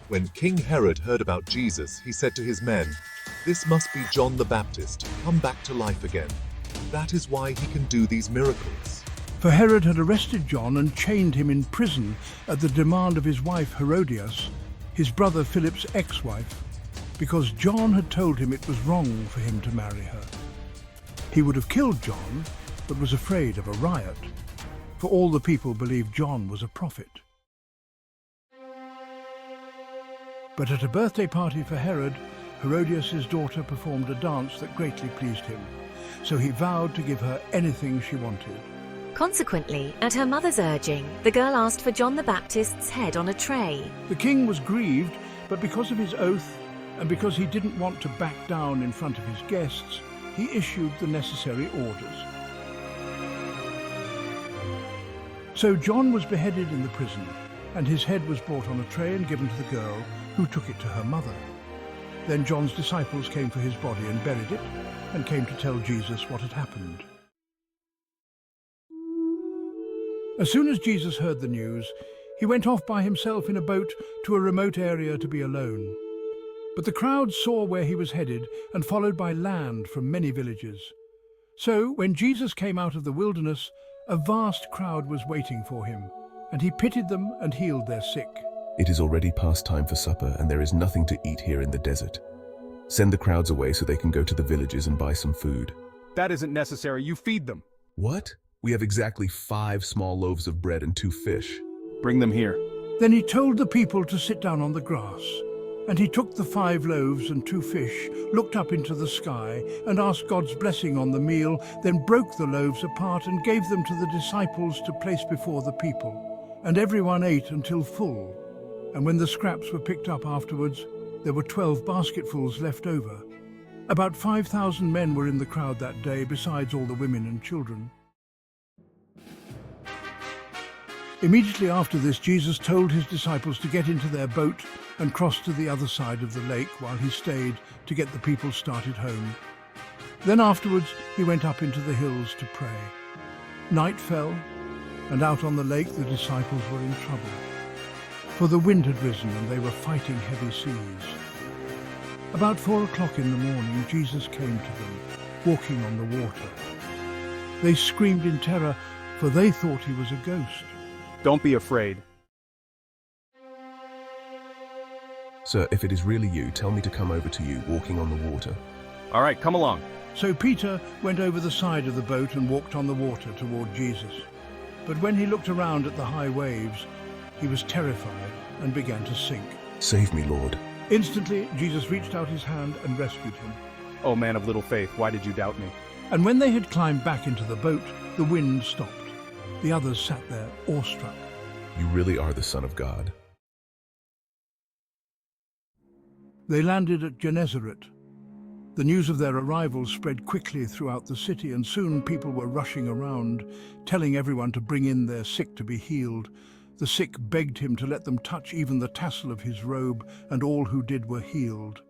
When King Herod heard about Jesus, he said to his men, "This must be John the Baptist, come back to life again. That is why he can do these miracles." For Herod had arrested John and chained him in prison at the demand of his wife Herodias, his brother Philip's ex-wife, because John had told him it was wrong for him to marry her. He would have killed John, but was afraid of a riot, for all the people believed John was a prophet. But at a birthday party for Herod, Herodias' daughter performed a dance that greatly pleased him, so he vowed to give her anything she wanted. Consequently, at her mother's urging, the girl asked for John the Baptist's head on a tray. The king was grieved, but because of his oath, and because he didn't want to back down in front of his guests, he issued the necessary orders. So John was beheaded in the prison, and his head was brought on a tray and given to the girl, who took it to her mother. Then John's disciples came for his body and buried it, and came to tell Jesus what had happened. As soon as Jesus heard the news, he went off by himself in a boat to a remote area to be alone. But the crowd saw where he was headed and followed by land from many villages. So when Jesus came out of the wilderness, a vast crowd was waiting for him, and he pitied them and healed their sick. It is already past time for supper, and there is nothing to eat here in the desert. Send the crowds away so they can go to the villages and buy some food. That isn't necessary. You feed them. What? We have exactly 5 small loaves of bread and 2 fish. Bring them here. Then he told the people to sit down on the grass. And he took the 5 loaves and 2 fish, looked up into the sky, and asked God's blessing on the meal, then broke the loaves apart and gave them to the disciples to place before the people. And everyone ate until full. And when the scraps were picked up afterwards, there were 12 basketfuls left over. About 5,000 men were in the crowd that day, besides all the women and children. Immediately after this, Jesus told his disciples to get into their boat and cross to the other side of the lake while he stayed to get the people started home. Then afterwards, he went up into the hills to pray. Night fell, and out on the lake the disciples were in trouble, for the wind had risen and they were fighting heavy seas. About 4 o'clock in the morning, Jesus came to them, walking on the water. They screamed in terror, for they thought he was a ghost. Don't be afraid. Sir, if it is really you, tell me to come over to you, walking on the water. All right, come along. So Peter went over the side of the boat and walked on the water toward Jesus. But when he looked around at the high waves, he was terrified and began to sink. Save me, Lord. Instantly, Jesus reached out his hand and rescued him. Oh, man of little faith, why did you doubt me? And when they had climbed back into the boat, the wind stopped. The others sat there, awestruck. You really are the Son of God. They landed at Gennesaret. The news of their arrival spread quickly throughout the city, and soon people were rushing around, telling everyone to bring in their sick to be healed. The sick begged him to let them touch even the tassel of his robe, and all who did were healed.